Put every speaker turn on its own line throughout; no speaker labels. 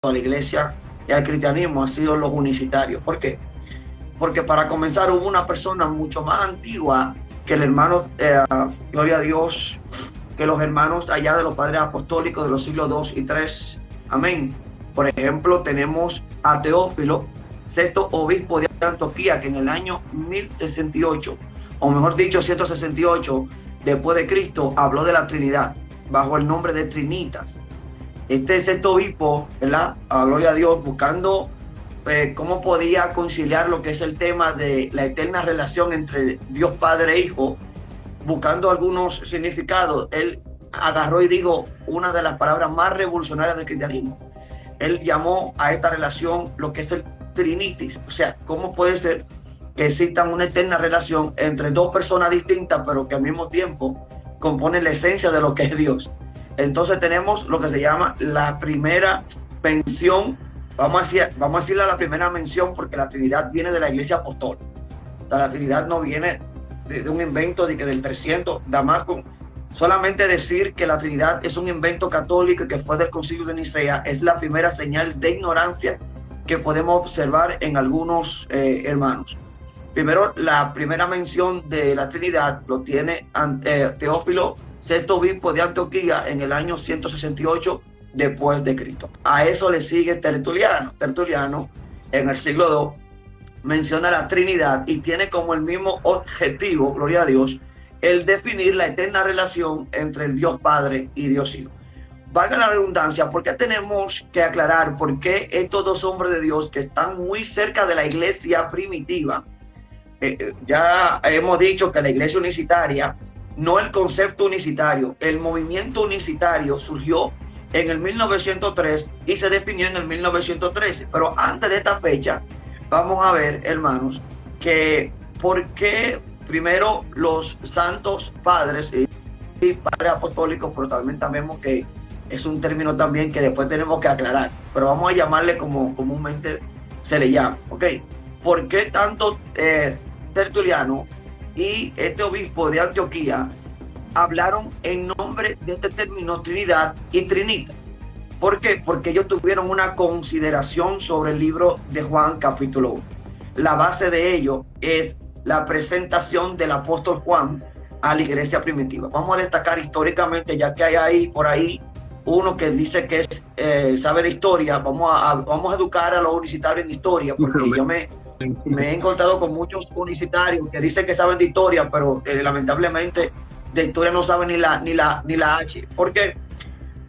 a la iglesia y al cristianismo han sido los unicitarios. ¿Por qué? Porque para comenzar hubo una persona mucho más antigua que el hermano, gloria a Dios, que los hermanos allá de los padres apostólicos de los siglos II y III. Amén. Por ejemplo, tenemos a Teófilo, sexto obispo de Antioquía, que en el año 1068, o mejor dicho, 168 después de Cristo, habló de la Trinidad bajo el nombre de Trinitas. Este sexto obispo, ¿verdad? Gloria a Dios, buscando cómo podía conciliar lo que es el tema de la eterna relación entre Dios Padre e Hijo, buscando algunos significados. Él agarró y dijo una de las palabras más revolucionarias del cristianismo. Él llamó a esta relación lo que es el Trinitis, o sea, cómo puede ser que exista una eterna relación entre dos personas distintas, pero que al mismo tiempo componen la esencia de lo que es Dios. Entonces tenemos lo que se llama la primera mención, vamos a decirle la primera mención, porque la Trinidad viene de la Iglesia Apostólica. O sea, la Trinidad no viene de un invento de que del 300, Damasco. Solamente decir que la Trinidad es un invento católico que fue del Concilio de Nicea es la primera señal de ignorancia que podemos observar en algunos hermanos. Primero, la primera mención de la Trinidad lo tiene Teófilo, sexto obispo de Antioquía, en el año 168 después de Cristo. A eso le sigue Tertuliano. Tertuliano, en el siglo II, menciona la Trinidad y tiene como el mismo objetivo, gloria a Dios, el definir la eterna relación entre el Dios Padre y Dios Hijo. Valga la redundancia, porque tenemos que aclarar por qué estos dos hombres de Dios que están muy cerca de la iglesia primitiva, ya hemos dicho que la iglesia unicitaria, no el concepto unicitario, el movimiento unicitario surgió en el 1903 y se definió en el 1913, pero antes de esta fecha vamos a ver, hermanos, que por qué primero los santos padres y padres apostólicos, pero también vemos que es un término también que después tenemos que aclarar, pero vamos a llamarle como comúnmente se le llama, ¿ok? ¿Por qué tanto Tertuliano y este obispo de Antioquía hablaron en nombre de este término Trinidad y Trinita? ¿Por qué? Porque ellos tuvieron una consideración sobre el libro de Juan capítulo 1. La base de ello es la presentación del apóstol Juan a la iglesia primitiva. Vamos a destacar históricamente, ya que hay ahí por ahí uno que dice que sabe de historia. Vamos a educar a los unicitarios en historia, porque yo me he encontrado con muchos unicitarios que dicen que saben de historia, pero lamentablemente de historia no saben ni la H. ¿Por qué?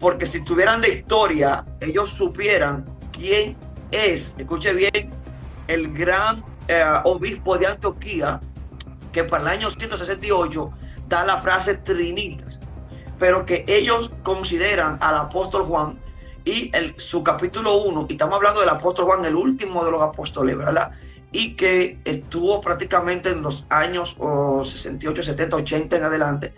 Porque si estuvieran de historia, ellos supieran quién es, escuche bien, el gran obispo de Antioquía, que para el año 168 da la frase Trinitas, pero que ellos consideran al apóstol Juan y su capítulo 1, y estamos hablando del apóstol Juan, el último de los apóstoles, ¿verdad? Y que estuvo prácticamente en los años 68, 70, 80 en adelante,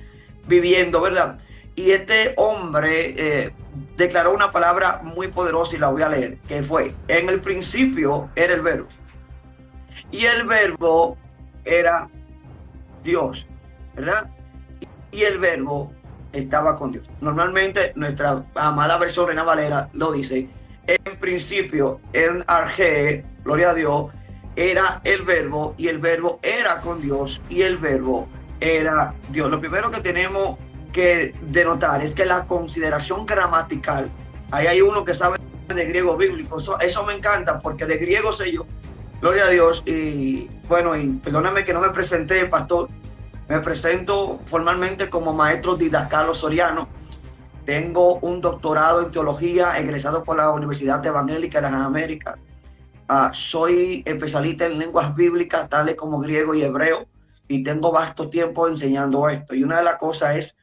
viviendo, ¿verdad? Y este hombre declaró una palabra muy poderosa y la voy a leer, que fue: en el principio era el verbo, y el verbo era Dios, ¿verdad? Y el verbo estaba con Dios. Normalmente nuestra amada versión Reina Valera lo dice: en principio, en arge, gloria a Dios, era el verbo, y el verbo era con Dios, y el verbo era Dios. Lo primero que tenemos que denotar es que la consideración gramatical, ahí hay uno que sabe de griego bíblico, eso me encanta, porque de griego sé yo, gloria a Dios. Y bueno, y perdóname que no me presenté, pastor, me presento formalmente como maestro didascalo soriano. Tengo un doctorado en teología egresado por la Universidad Evangélica de las Américas. Soy especialista en lenguas bíblicas tales como griego y hebreo, y tengo vasto tiempo enseñando esto. Y una de las cosas es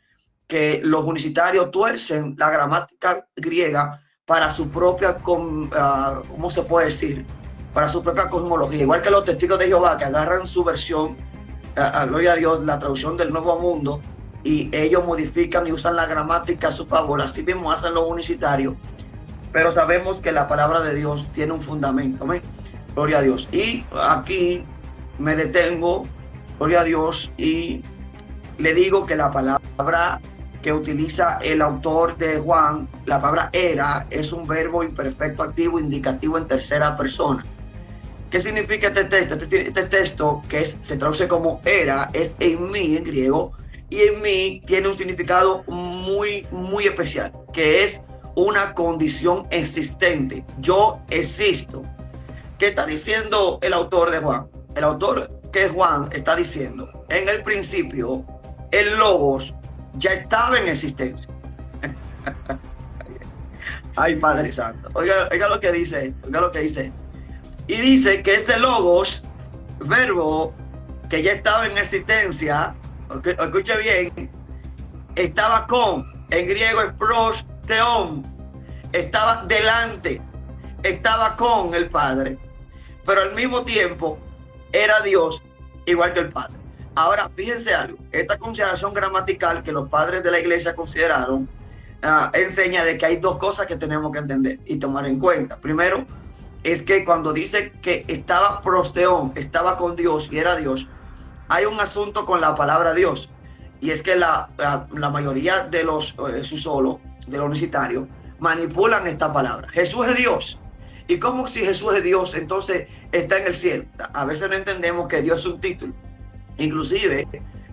que los unicitarios tuercen la gramática griega para su propia, ¿cómo se puede decir? Para su propia cosmología. Igual que los testigos de Jehová, que agarran su versión, gloria a Dios, la traducción del Nuevo Mundo, y ellos modifican y usan la gramática a su favor. Así mismo hacen los unicitarios. Pero sabemos que la palabra de Dios tiene un fundamento, ¿ven? Gloria a Dios. Y aquí me detengo, gloria a Dios, y le digo que la palabra que utiliza el autor de Juan, la palabra era, es un verbo imperfecto activo indicativo en tercera persona. ¿Qué significa este texto? Este texto, que se traduce como era, es en mí en griego, y en mí tiene un significado muy, muy especial, que es una condición existente. Yo existo. ¿Qué está diciendo el autor de Juan? El autor que es Juan está diciendo, en el principio, el Logos ya estaba en existencia. Ay, Padre Santo. Oiga lo que dice esto, oiga lo que dice esto. Y dice que este Logos, verbo que ya estaba en existencia, escuche bien, estaba con, en griego es pros theon, estaba delante, estaba con el Padre, pero al mismo tiempo era Dios igual que el Padre. Ahora, fíjense algo, esta consideración gramatical que los padres de la iglesia consideraron enseña de que hay dos cosas que tenemos que entender y tomar en cuenta. Primero, es que cuando dice que estaba prosteón, estaba con Dios y era Dios, hay un asunto con la palabra Dios, y es que la mayoría de los susólogos, de los universitarios, manipulan esta palabra. Jesús es Dios. ¿Y cómo si Jesús es Dios, entonces está en el cielo? A veces no entendemos que Dios es un título. Inclusive,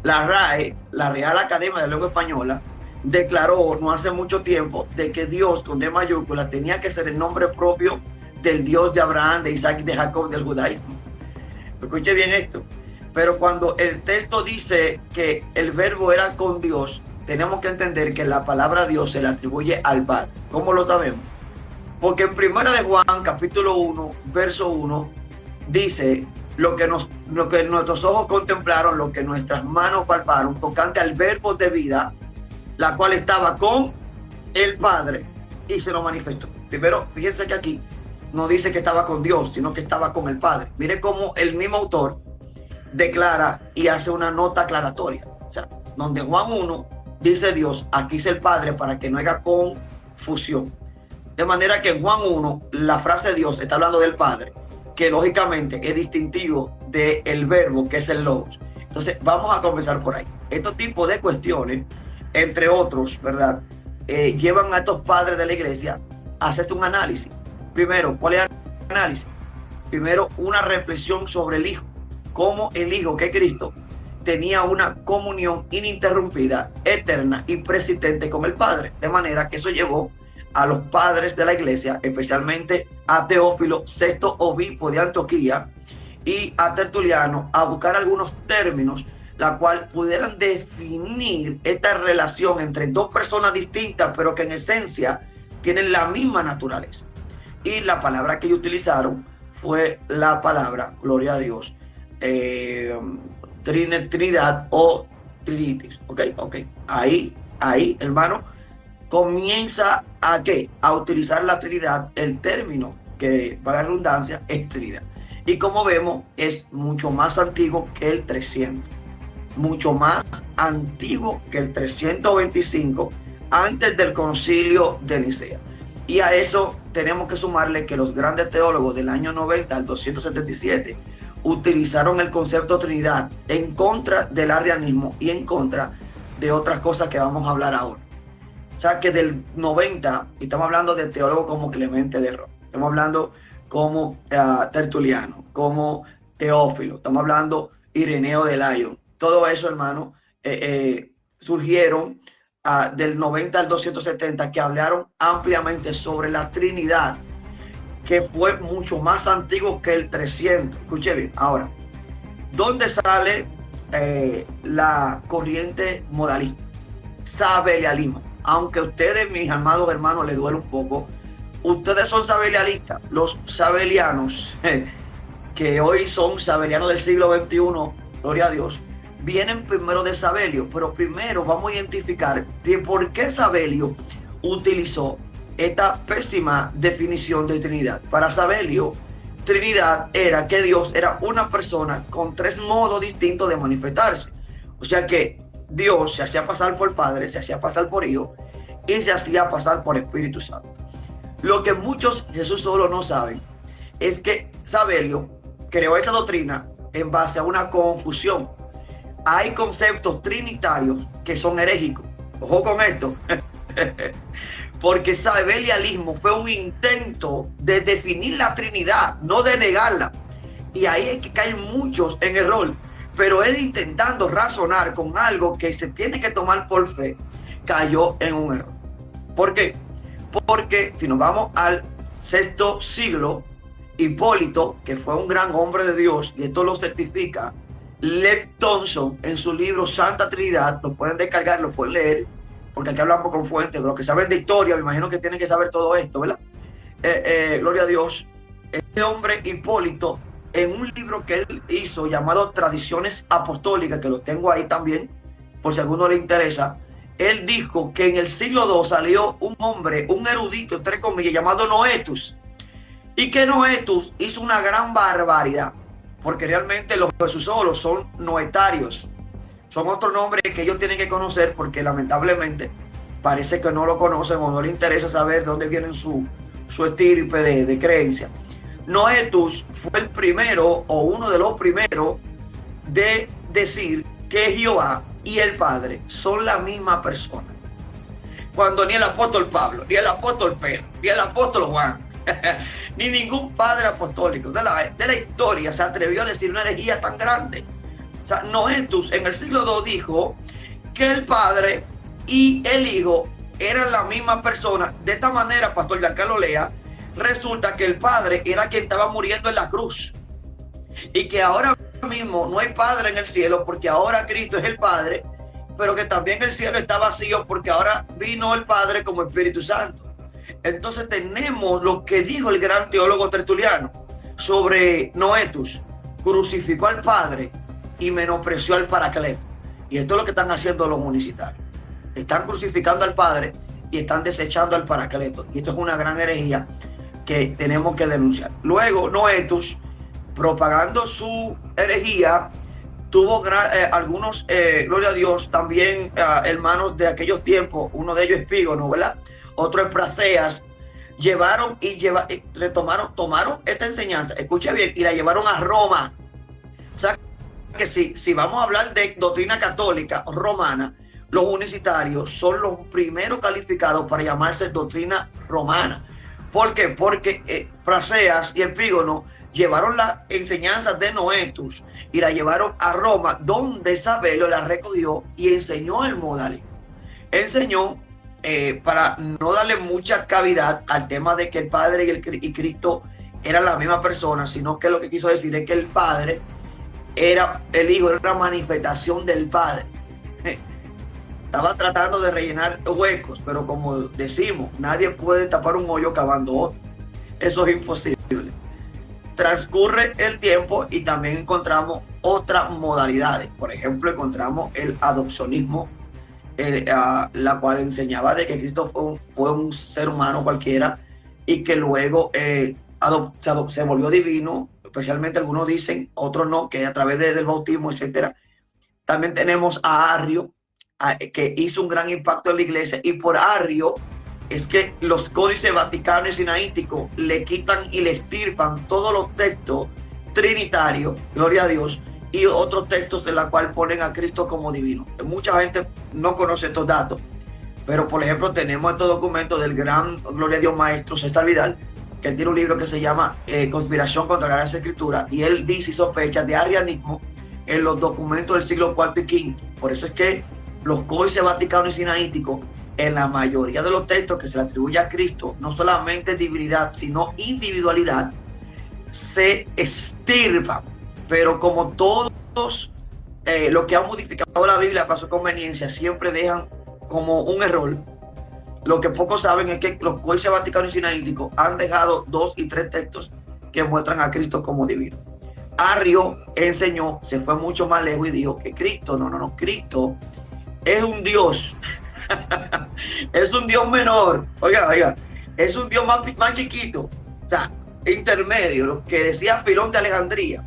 la RAE, la Real Academia de Lengua Española, declaró no hace mucho tiempo de que Dios, con D mayúscula, tenía que ser el nombre propio del Dios de Abraham, de Isaac y de Jacob, del judaísmo. Escuche bien esto. Pero cuando el texto dice que el verbo era con Dios, tenemos que entender que la palabra Dios se le atribuye al Padre. ¿Cómo lo sabemos? Porque en Primera de Juan, capítulo 1, verso 1, dice lo que nuestros ojos contemplaron, lo que nuestras manos palparon, tocante al verbo de vida, la cual estaba con el Padre y se lo manifestó. Primero, fíjense que aquí no dice que estaba con Dios, sino que estaba con el Padre. Mire cómo el mismo autor declara y hace una nota aclaratoria. O sea, donde Juan 1 dice Dios, aquí es el Padre, para que no haya confusión. De manera que en Juan 1, la frase Dios está hablando del Padre, que lógicamente es distintivo del verbo, que es el Logos. Entonces, vamos a comenzar por ahí. Estos tipos de cuestiones, entre otros, ¿verdad? Llevan a estos padres de la iglesia a hacerse un análisis. Primero, ¿cuál es el análisis? Primero, una reflexión sobre el Hijo. Cómo el Hijo, que es Cristo, tenía una comunión ininterrumpida, eterna y persistente con el Padre. De manera que eso llevó a los padres de la iglesia, especialmente a Teófilo, sexto obispo de Antioquía, y a Tertuliano, a buscar algunos términos, la cual pudieran definir esta relación entre dos personas distintas, pero que en esencia tienen la misma naturaleza. Y la palabra que ellos utilizaron fue la palabra, gloria a Dios, Trinidad o Trinitis. Ok. Ahí, hermano, comienza a ¿qué? A utilizar la Trinidad, el término que, para la redundancia, es Trinidad. Y como vemos, es mucho más antiguo que el 300. Mucho más antiguo que el 325, antes del concilio de Nicea. Y a eso tenemos que sumarle que los grandes teólogos del año 90 al 277 utilizaron el concepto Trinidad en contra del arrianismo y en contra de otras cosas que vamos a hablar ahora. O sea que del 90, y estamos hablando de teólogos como Clemente de Roma, estamos hablando como Tertuliano, como Teófilo, estamos hablando Ireneo de Lyon. Todo eso, hermano, surgieron del 90 al 270, que hablaron ampliamente sobre la Trinidad, que fue mucho más antiguo que el 300. Escuche bien. Ahora, ¿dónde sale la corriente modalista? Sabelianismo. Aunque a ustedes, mis amados hermanos, les duele un poco, ustedes son sabelianistas. Los sabelianos, que hoy son sabelianos del siglo XXI, gloria a Dios, vienen primero de Sabelio, pero primero vamos a identificar de por qué Sabelio utilizó esta pésima definición de Trinidad. Para Sabelio, Trinidad era que Dios era una persona con tres modos distintos de manifestarse. O sea que Dios se hacía pasar por Padre, se hacía pasar por Hijo y se hacía pasar por Espíritu Santo. Lo que muchos Jesús solo no saben es que Sabelio creó esa doctrina en base a una confusión. Hay conceptos trinitarios que son herejicos. Ojo con esto. Porque sabelialismo fue un intento de definir la Trinidad, no de negarla. Y ahí es que caen muchos en error. Pero él, intentando razonar con algo que se tiene que tomar por fe, cayó en un error. ¿Por qué? Porque si nos vamos al sexto siglo, Hipólito, que fue un gran hombre de Dios, y esto lo certifica Lev Thompson en su libro Santa Trinidad, lo pueden descargar, lo pueden leer, porque aquí hablamos con fuentes, los que saben de historia, me imagino que tienen que saber todo esto, ¿verdad? Gloria a Dios. Este hombre Hipólito, en un libro que él hizo llamado Tradiciones Apostólicas, que lo tengo ahí también, por si a alguno le interesa, él dijo que en el siglo II salió un hombre, un erudito, entre comillas, llamado Noetus, y que Noetus hizo una gran barbaridad, porque realmente los jesusolos son noetarios, son otro nombre que ellos tienen que conocer, porque lamentablemente parece que no lo conocen o no les interesa saber de dónde vienen su estirpe de creencia. Noetus fue el primero o uno de los primeros de decir que Jehová y el Padre son la misma persona. Cuando ni el apóstol Pablo, ni el apóstol Pedro, ni el apóstol Juan, ni ningún padre apostólico de la historia se atrevió a decir una herejía tan grande. O sea, Noetus en el siglo II dijo que el Padre y el Hijo eran la misma persona. De esta manera, pastor Giancarlo Lea, resulta que el Padre era quien estaba muriendo en la cruz, y que ahora mismo no hay Padre en el cielo porque ahora Cristo es el Padre, pero que también el cielo está vacío porque ahora vino el Padre como Espíritu Santo. Entonces tenemos lo que dijo el gran teólogo Tertuliano sobre Noetus: crucificó al Padre y menospreció al Paracleto. Y esto es lo que están haciendo los universitarios. Están crucificando al Padre y están desechando al Paracleto. Y esto es una gran herejía que tenemos que denunciar. Luego, Noetus, propagando su herejía, tuvo algunos, gloria a Dios, también hermanos de aquellos tiempos, uno de ellos Espígono, ¿verdad? Otro es Praseas, llevaron tomaron esta enseñanza, escuche bien, y la llevaron a Roma. O sea, que si vamos a hablar de doctrina católica romana, los universitarios son los primeros calificados para llamarse doctrina romana. ¿Por qué? Porque Praseas y Epígono llevaron las enseñanzas de Noetus y la llevaron a Roma, donde Sabelio la recogió y enseñó el modalismo. Enseñó, para no darle mucha cavidad al tema de que el Padre y Cristo eran la misma persona, sino que lo que quiso decir es que el Padre era el Hijo, era una manifestación del Padre. Estaba tratando de rellenar huecos, pero como decimos, nadie puede tapar un hoyo cavando otro. Eso es imposible. Transcurre el tiempo y también encontramos otras modalidades. Por ejemplo, encontramos el adopcionismo, la cual enseñaba de que Cristo fue un ser humano cualquiera y que luego se volvió divino. Especialmente algunos dicen, otros no, que a través del bautismo, etcétera. También tenemos a Arrio, que hizo un gran impacto en la iglesia, y por Arrio es que los códices vaticanos y sinaíticos le quitan y le estirpan todos los textos trinitarios, gloria a Dios, y otros textos en los cuales ponen a Cristo como divino. Mucha gente no conoce estos datos, pero por ejemplo tenemos estos documentos del gran, gloria a Dios, maestro César Vidal, que él tiene un libro que se llama Conspiración contra las Escrituras, y él dice y sospecha de arrianismo en los documentos del siglo IV y V. Por eso es que los códices vaticanos y sinaíticos, en la mayoría de los textos que se le atribuye a Cristo, no solamente divinidad, sino individualidad, se estirpan. Pero como todos los que han modificado la Biblia para su conveniencia siempre dejan como un error, lo que pocos saben es que los códices vaticanos y sinaíticos han dejado 2 y 3 textos que muestran a Cristo como divino. Arrio enseñó, se fue mucho más lejos y dijo que Cristo, no, Cristo es un Dios. Es un Dios menor. Oiga, es un Dios más chiquito. O sea, intermedio. Lo que decía Filón de Alejandría,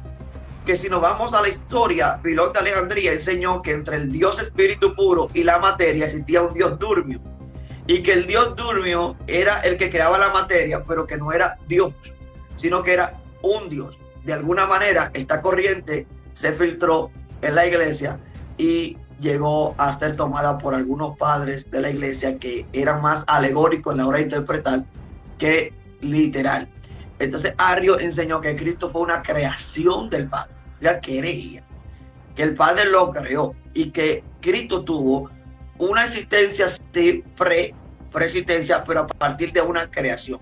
que si nos vamos a la historia, Filón de Alejandría enseñó que entre el Dios espíritu puro y la materia existía un Dios durmio, y que el Dios durmio era el que creaba la materia, pero que no era Dios, sino que era un Dios. De alguna manera esta corriente se filtró en la iglesia y llegó a ser tomada por algunos padres de la iglesia que eran más alegóricos en la hora de interpretar que literal. Entonces Arrio enseñó que Cristo fue una creación del Padre, ya que herejía, que el Padre lo creó y que Cristo tuvo una existencia sí, preexistencia, pero a partir de una creación.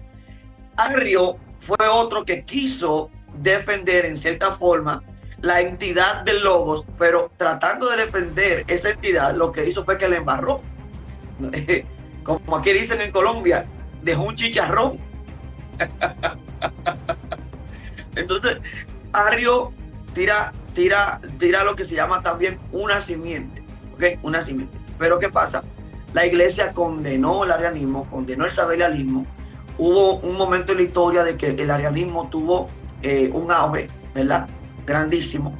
Arrio fue otro que quiso defender en cierta forma la entidad del Logos, pero tratando de defender esa entidad, lo que hizo fue que le embarró. Como aquí dicen en Colombia, dejó un chicharrón. Entonces, Arrio tira lo que se llama también una simiente, ¿ok? Una simiente. Pero ¿qué pasa? La iglesia condenó el arrianismo, condenó el sabelianismo. Hubo un momento en la historia de que el arrianismo tuvo un auge, ¿verdad? Grandísimo,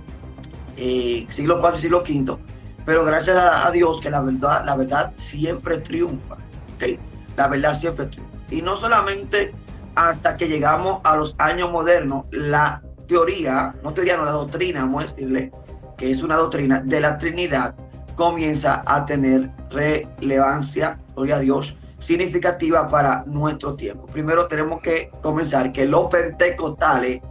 siglo IV y siglo V, pero gracias a Dios que la verdad siempre triunfa, ¿okay? La verdad siempre triunfa. Y no solamente hasta que llegamos a los años modernos, la teoría, no la doctrina, vamos a decirle, que es una doctrina de la Trinidad, comienza a tener relevancia, gloria a Dios, significativa para nuestro tiempo. Primero tenemos que comenzar que los pentecostales,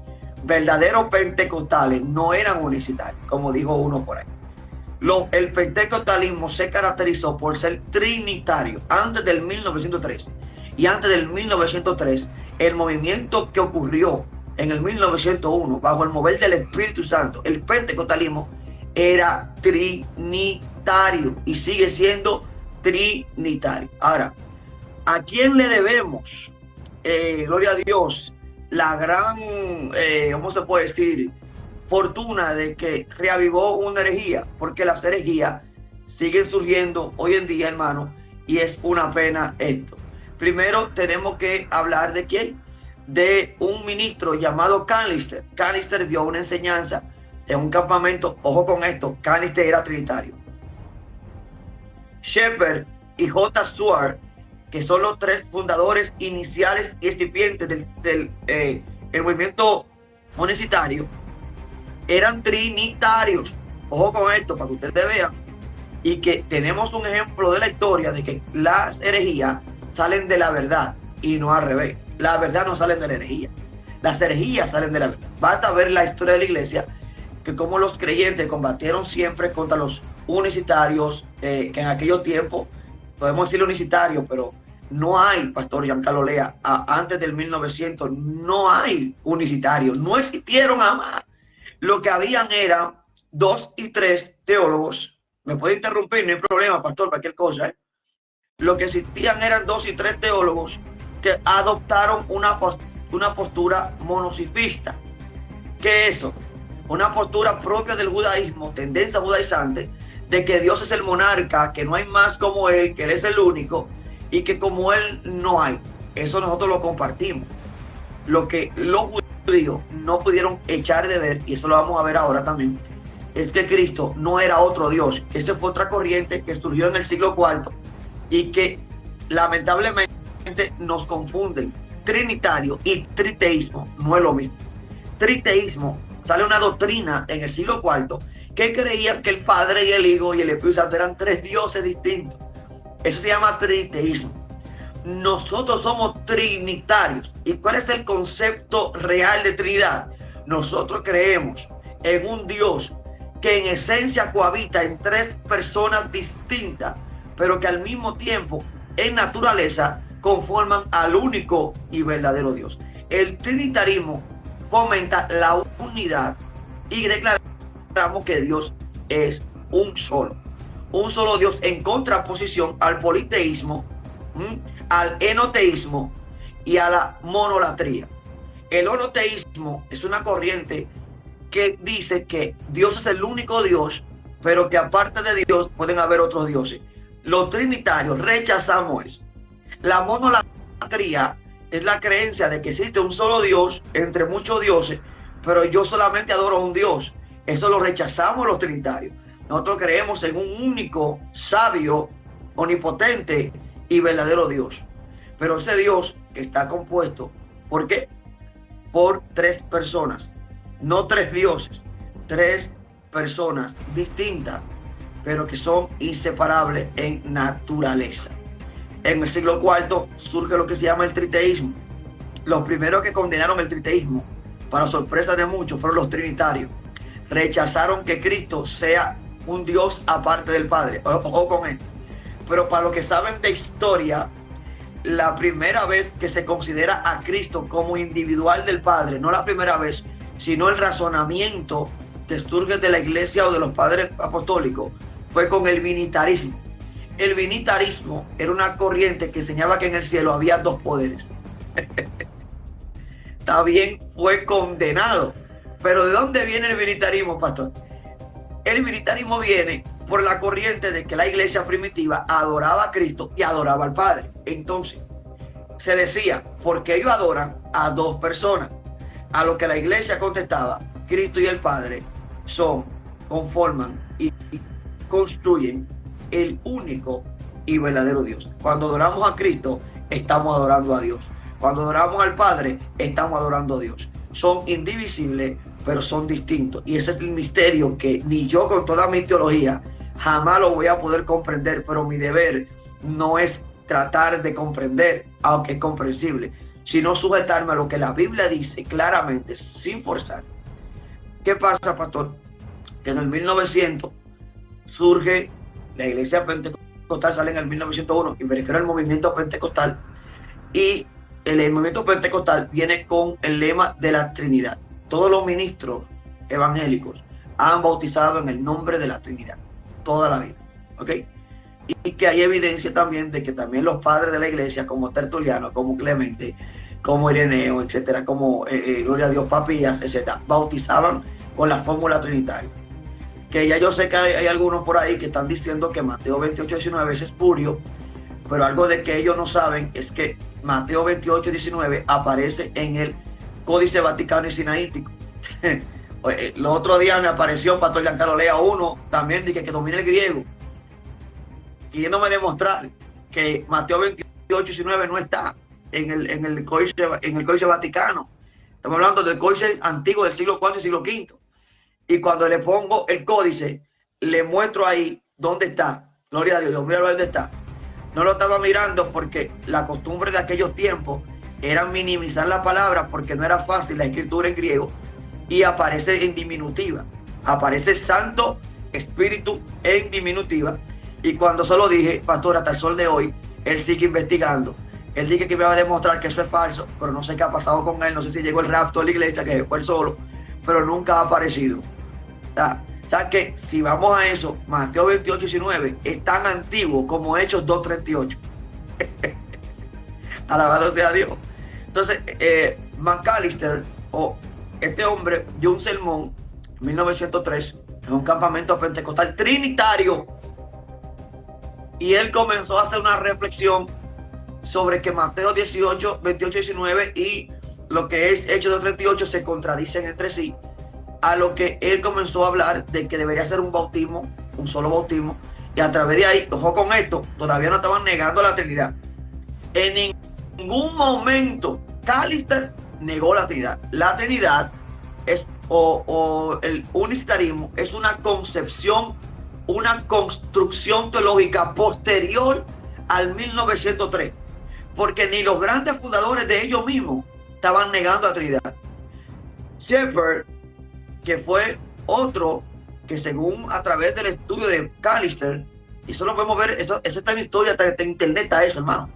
verdaderos pentecostales, no eran unicitarios, como dijo uno por ahí. El pentecostalismo se caracterizó por ser trinitario antes del 1903. Y antes del 1903, el movimiento que ocurrió en el 1901, bajo el mover del Espíritu Santo, el pentecostalismo era trinitario y sigue siendo trinitario. Ahora, ¿a quién le debemos, gloria a Dios, la gran, ¿cómo se puede decir?, fortuna de que reavivó una herejía? Porque las herejías siguen surgiendo hoy en día, hermano, y es una pena esto. Primero tenemos que hablar de quién, de un ministro llamado Callister. Callister dio una enseñanza en un campamento. Ojo con esto, Callister era trinitario. Shepherd y J. Stuart, que son los tres fundadores iniciales y excipientes del movimiento unicitario, eran trinitarios. Ojo con esto para que ustedes vean, y que tenemos un ejemplo de la historia de que las herejías salen de la verdad y no al revés. La verdad no sale de la herejía, las herejías salen de la verdad. Basta ver la historia de la iglesia, que como los creyentes combatieron siempre contra los unicitarios, que en aquellos tiempos, podemos decir unicitarios, pero no hay, Pastor Giancarlo Lea, antes del 1900 no hay unicitarios, no existieron jamás. Lo que habían eran 2 y 3 teólogos. Me puede interrumpir, no hay problema, pastor, cualquier cosa, ¿eh? Lo que existían eran 2 y 3 teólogos que adoptaron una postura monocifista. ¿Qué es eso? Una postura propia del judaísmo, tendencia judaizante, de que Dios es el monarca, que no hay más como Él, que Él es el único y que como Él no hay. Eso nosotros lo compartimos. Lo que los judíos no pudieron echar de ver, y eso lo vamos a ver ahora también, es que Cristo no era otro Dios, que esa fue otra corriente que surgió en el siglo IV y que lamentablemente nos confunden. Trinitario y triteísmo no es lo mismo. Triteísmo sale una doctrina en el siglo IV que creían que el Padre y el Hijo y el Espíritu Santo eran 3 dioses distintos. Eso se llama triteísmo. Nosotros somos trinitarios. ¿Y cuál es el concepto real de Trinidad? Nosotros creemos en un Dios que en esencia cohabita en 3 personas distintas, pero que al mismo tiempo en naturaleza conforman al único y verdadero Dios. El trinitarismo fomenta la unidad y declaramos que Dios es un solo Dios, en contraposición al politeísmo, al enoteísmo y a la monolatría. El enoteísmo es una corriente que dice que Dios es el único Dios, pero que aparte de Dios pueden haber otros dioses. Los trinitarios rechazamos eso. La monolatría es la creencia de que existe un solo Dios entre muchos dioses, pero yo solamente adoro a un Dios. Eso lo rechazamos los trinitarios. Nosotros creemos en un único, sabio, omnipotente y verdadero Dios. Pero ese Dios que está compuesto, ¿por qué? Por 3 personas, no 3 dioses, 3 personas distintas, pero que son inseparables en naturaleza. En el siglo IV surge lo que se llama el triteísmo. Los primeros que condenaron el triteísmo, para sorpresa de muchos, fueron los trinitarios. Rechazaron que Cristo sea un Dios aparte del Padre. Ojo con esto. Pero para los que saben de historia, la primera vez que se considera a Cristo como individual del Padre, no la primera vez, sino el razonamiento que surge de la iglesia o de los padres apostólicos, fue con el vinitarismo. El vinitarismo era una corriente que enseñaba que en el cielo había dos poderes. También fue condenado. Pero ¿de dónde viene el vinitarismo, pastor? El vinitarismo viene por la corriente de que la iglesia primitiva adoraba a Cristo y adoraba al Padre. Entonces, se decía, porque ellos adoran a dos personas. A lo que la iglesia contestaba, Cristo y el Padre conforman y construyen el único y verdadero Dios. Cuando adoramos a Cristo, estamos adorando a Dios. Cuando adoramos al Padre, estamos adorando a Dios. Son indivisibles, pero son distintos. Y ese es el misterio que ni yo con toda mi teología jamás lo voy a poder comprender, pero mi deber no es tratar de comprender, aunque es comprensible, sino sujetarme a lo que la Biblia dice claramente, sin forzar. ¿Qué pasa, pastor? Que en el 1900 surge la iglesia pentecostal, sale en el 1901, y me refiero al movimiento pentecostal, y el movimiento pentecostal viene con el lema de la Trinidad. Todos los ministros evangélicos han bautizado en el nombre de la Trinidad toda la vida, ¿ok? Y que hay evidencia también de que también los padres de la iglesia, como Tertuliano, como Clemente, como Ireneo, etcétera, como Gloria a Dios, Papías, etcétera, bautizaban con la fórmula trinitaria. Que ya yo sé que hay algunos por ahí que están diciendo que Mateo 28:19 es espurio, pero algo de que ellos no saben es que Mateo 28:19 aparece en el Códice Vaticano y Sinaítico. El otro día me apareció Pastor Giancarlo Lea uno también que domina el griego, queriéndome demostrar que Mateo 28:19 no está en el Códice Vaticano. Estamos hablando del Códice antiguo del siglo IV y siglo V. Y cuando le pongo el códice, le muestro ahí dónde está. Gloria a Dios, mira dónde está. No lo estaba mirando porque la costumbre de aquellos tiempos era minimizar la palabra porque no era fácil la escritura en griego, y aparece en diminutiva. Aparece Santo Espíritu en diminutiva. Y cuando se lo dije, pastor, hasta el sol de hoy, él sigue investigando. Él dice que me va a demostrar que eso es falso, pero no sé qué ha pasado con él. No sé si llegó el rapto a la iglesia, que fue él solo, pero nunca ha aparecido. O sea que si vamos a eso, Mateo 28:19 es tan antiguo como Hechos 2:38. Alabado sea Dios. Entonces, Macalister, o este hombre, dio un sermón en 1903 en un campamento pentecostal trinitario, y él comenzó a hacer una reflexión sobre que Mateo 28:19 y lo que es Hechos 2:38 se contradicen entre sí, a lo que él comenzó a hablar de que debería ser un bautismo, un solo bautismo, y a través de ahí, ojo con esto, todavía no estaban negando la Trinidad. En ningún momento Callister negó la Trinidad. La Trinidad es, o el unicitarismo, es una concepción, una construcción teológica posterior al 1903, porque ni los grandes fundadores de ellos mismos estaban negando la Trinidad. Shepherd, que fue otro que, según a través del estudio de Callister, y eso lo podemos ver, eso está en historia, está en internet, está eso, hermano.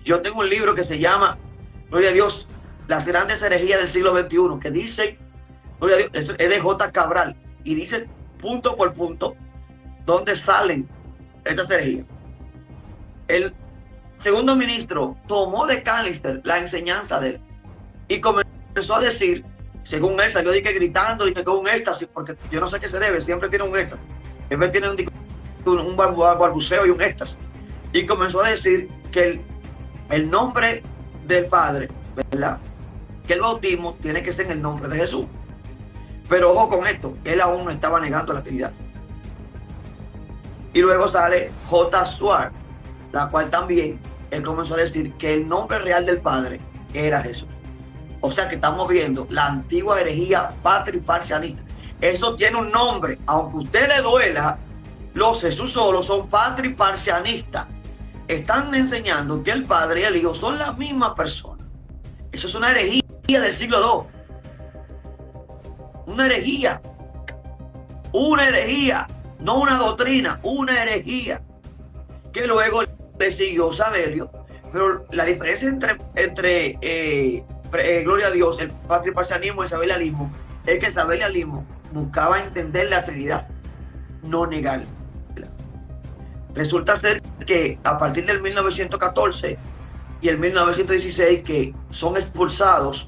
Yo tengo un libro que se llama, gloria a Dios, las grandes herejías del siglo XXI, que dice, gloria a Dios, es de J. Cabral, y dice punto por punto dónde salen estas herejías. El segundo ministro tomó de Callister la enseñanza de él y comenzó a decir, según él, salió gritando y con un éxtasis, porque yo no sé qué se debe, siempre tiene un éxtasis, siempre tiene un balbuceo y un éxtasis, y comenzó a decir que el nombre del Padre, ¿verdad?, que el bautismo tiene que ser en el nombre de Jesús. Pero ojo con esto, él aún no estaba negando la Trinidad. Y luego sale J. Swart, la cual también él comenzó a decir que el nombre real del Padre era Jesús. O sea que estamos viendo la antigua herejía patriparcianista. Eso tiene un nombre, aunque a usted le duela, Los Jesús solos son patriparcianistas. Están enseñando que el Padre y el Hijo son la misma persona. Eso es una herejía del siglo II. Una herejía. Una herejía. No una doctrina, una herejía. Que luego le siguió Sabelio. Pero la diferencia entre gloria a Dios, el patriparcianismo y el sabelianismo, es que el sabelianismo buscaba entender la Trinidad, no negarla. Resulta ser que a partir del 1914 y el 1916, que son expulsados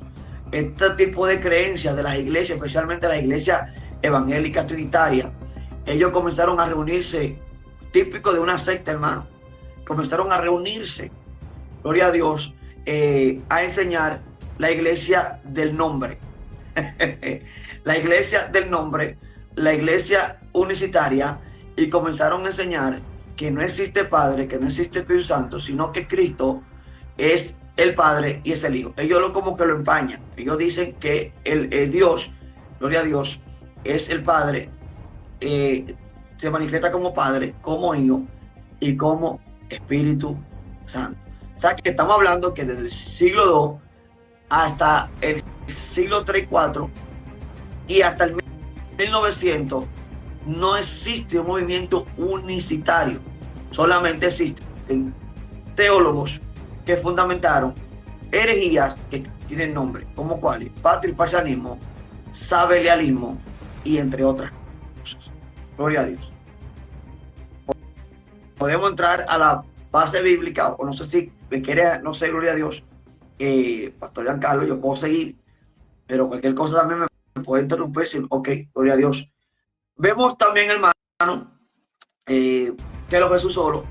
este tipo de creencias de las iglesias, especialmente las iglesias evangélicas trinitarias, ellos comenzaron a reunirse, típico de una secta, hermano, comenzaron a reunirse, gloria a Dios, a enseñar la iglesia del nombre. La iglesia del nombre, la iglesia unicitaria, y comenzaron a enseñar que no existe Padre, que no existe Espíritu Santo, sino que Cristo es el Padre y es el Hijo. Ellos como que lo empañan. Ellos dicen que el Dios, gloria a Dios, es el Padre, se manifiesta como Padre, como Hijo y como Espíritu Santo. O sea, que estamos hablando que desde el siglo II hasta el siglo III y IV y hasta el 1900 no existe un movimiento unicitario. Solamente existen teólogos que fundamentaron herejías que tienen nombre, como cuáles: patriparcianismo, sabelianismo y entre otras cosas. Gloria a Dios. Podemos entrar a la base bíblica, o no sé si me quiere, no sé, gloria a Dios, Pastor Giancarlo, yo puedo seguir, pero cualquier cosa también me puede interrumpir. Ok, gloria a Dios. Vemos también, hermano, que los Jesús solos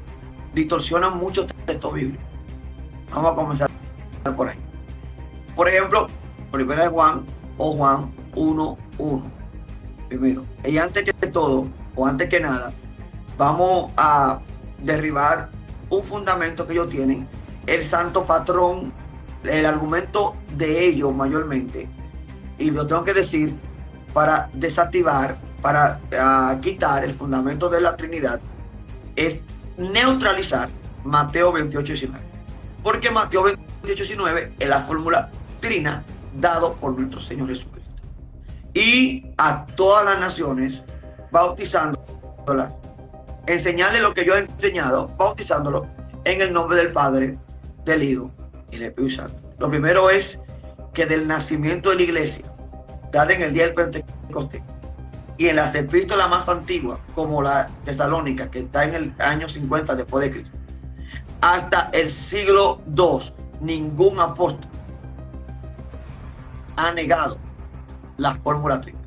distorsionan muchos textos bíblicos. Vamos a comenzar por ahí. Por ejemplo, primera de Juan o Juan 1:1. Primero, y antes que todo, o antes que nada, vamos a derribar un fundamento que ellos tienen, el santo patrón, el argumento de ellos mayormente, y lo tengo que decir para desactivar, para quitar el fundamento de la Trinidad, es neutralizar Mateo 28:19. Porque Mateo 28:19 es la fórmula trina dado por nuestro Señor Jesucristo. Y a todas las naciones, bautizándolas, enseñarles lo que yo he enseñado, bautizándolo en el nombre del Padre, del Hijo y del Espíritu Santo. Lo primero es que del nacimiento de la iglesia, dada en el día del Pentecostés, y en las epístolas más antiguas, como la Tesalónica, que está en el año 50 después de Cristo, hasta el siglo II, ningún apóstol ha negado la fórmula trina.